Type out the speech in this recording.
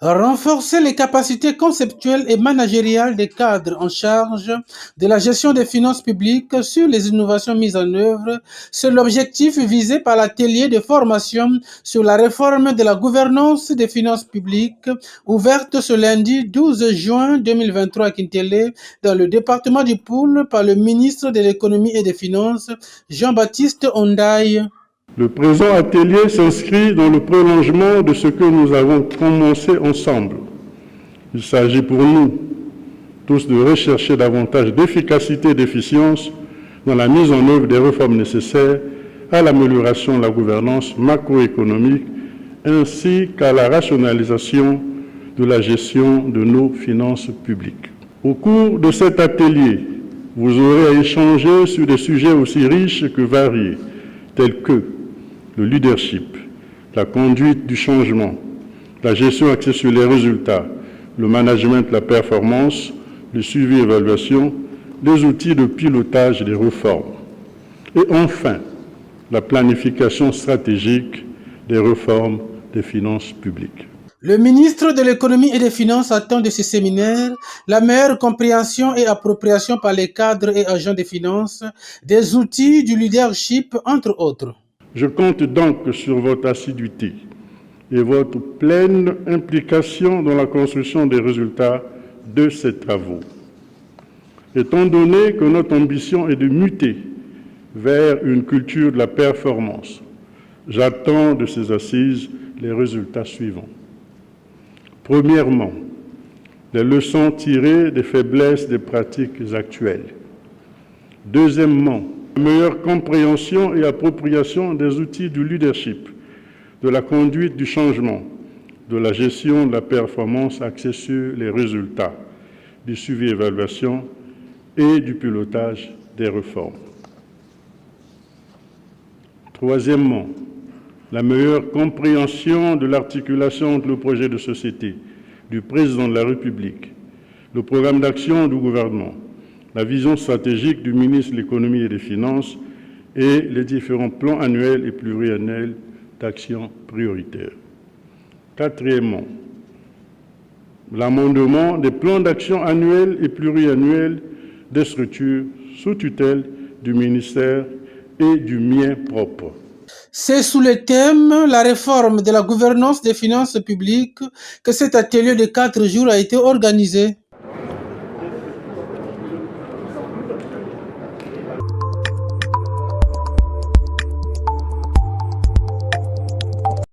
Renforcer les capacités conceptuelles et managériales des cadres en charge de la gestion des finances publiques sur les innovations mises en œuvre, c'est l'objectif visé par l'atelier de formation sur la réforme de la gouvernance des finances publiques, ouverte ce lundi 12 juin 2023 à Kintélé, dans le département du Poul, par le ministre de l'Économie et des Finances, Jean-Baptiste Ondaye. Le présent atelier s'inscrit dans le prolongement de ce que nous avons commencé ensemble. Il s'agit pour nous tous de rechercher davantage d'efficacité et d'efficience dans la mise en œuvre des réformes nécessaires à l'amélioration de la gouvernance macroéconomique ainsi qu'à la rationalisation de la gestion de nos finances publiques. Au cours de cet atelier, vous aurez à échanger sur des sujets aussi riches que variés, tels que le leadership, la conduite du changement, la gestion axée sur les résultats, le management de la performance, le suivi et évaluation, les outils de pilotage des réformes. Et enfin, la planification stratégique des réformes des finances publiques. Le ministre de l'Économie et des Finances attend de ce séminaire la meilleure compréhension et appropriation par les cadres et agents des finances des outils du leadership, entre autres. Je compte donc sur votre assiduité et votre pleine implication dans la construction des résultats de ces travaux. Étant donné que notre ambition est de muter vers une culture de la performance, j'attends de ces assises les résultats suivants. Premièrement, les leçons tirées des faiblesses des pratiques actuelles. Deuxièmement, meilleure compréhension et appropriation des outils du leadership, de la conduite du changement, de la gestion de la performance axée sur les résultats, du suivi et évaluation et du pilotage des réformes. Troisièmement, la meilleure compréhension de l'articulation entre le projet de société du président de la République, le programme d'action du gouvernement, la vision stratégique du ministre de l'Économie et des Finances et les différents plans annuels et pluriannuels d'action prioritaire. Quatrièmement, l'amendement des plans d'action annuels et pluriannuels des structures sous tutelle du ministère et du mien propre. C'est sous le thème « La réforme de la gouvernance des finances publiques » que cet atelier de 4 jours a été organisé.